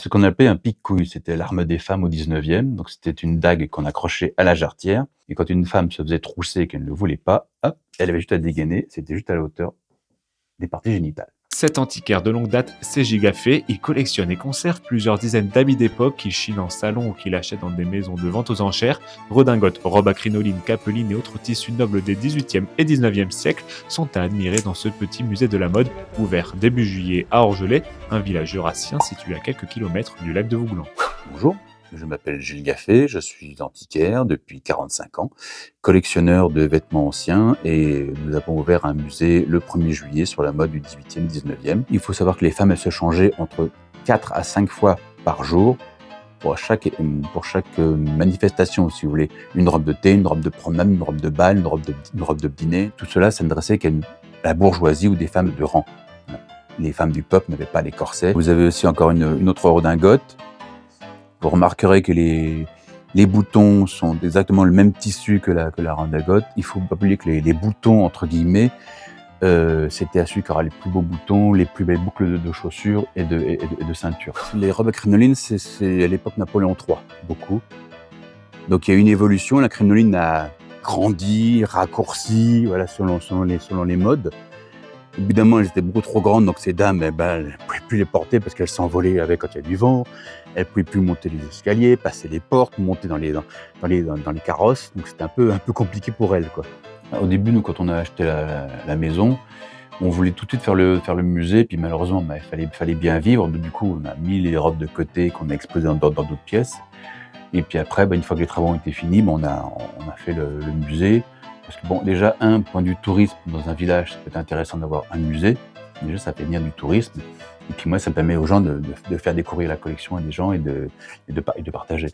Ce qu'on appelait un pique-couille, c'était l'arme des femmes au 19e. Donc c'était une dague qu'on accrochait à la jarretière. Et quand une femme se faisait trousser et qu'elle ne le voulait pas, hop, elle avait juste à dégainer. C'était juste à la hauteur des parties génitales. Cet antiquaire de longue date s'est gigaffé, il collectionne et conserve plusieurs dizaines d'habits d'époque qu'il chine en salon ou qu'il achète dans des maisons de vente aux enchères. Redingotes, robes à crinoline, capelines et autres tissus nobles des 18e et 19e siècles sont à admirer dans ce petit musée de la mode, ouvert début juillet à Orgelet, un village jurassien situé à quelques kilomètres du lac de Vouglan. Bonjour, je m'appelle Gilles Gaffet, je suis antiquaire depuis 45 ans, collectionneur de vêtements anciens et nous avons ouvert un musée le 1er juillet sur la mode du 18e et 19e. Il faut savoir que les femmes, elles se changeaient entre 4 à 5 fois par jour pour chaque manifestation, si vous voulez. Une robe de thé, une robe de promenade, une robe de bal, une robe de dîner. Tout cela, ça ne dressait qu'à la bourgeoisie ou des femmes de rang. Les femmes du peuple n'avaient pas les corsets. Vous avez aussi encore une autre redingote. Vous remarquerez que les boutons sont exactement le même tissu que la redingote. Il faut pas oublier que les boutons, entre guillemets, c'était à celui qui aura les plus beaux boutons, les plus belles boucles de chaussures et de ceintures. Les robes à crinoline, c'est à l'époque Napoléon III, beaucoup. Donc il y a eu une évolution, la crinoline a grandi, raccourci, voilà, selon les modes. Évidemment, elles étaient beaucoup trop grandes, donc ces dames, elles ne pouvaient plus les porter parce qu'elles s'envolaient avec quand il y a du vent. Elles ne pouvaient plus monter les escaliers, passer les portes, monter dans les carrosses. Donc c'était un peu compliqué pour elles, quoi. Au début, nous, quand on a acheté la maison, on voulait tout de suite faire le musée, puis malheureusement, il fallait bien vivre. Du coup, on a mis les robes de côté qu'on a exposées dans d'autres pièces. Et puis après, une fois que les travaux ont été finis, on a fait le musée. Parce que bon, déjà, point de vue tourisme, dans un village, ça peut être intéressant d'avoir un musée. Déjà, ça fait venir du tourisme. Et puis moi, ça permet aux gens de faire découvrir la collection à des gens et de partager.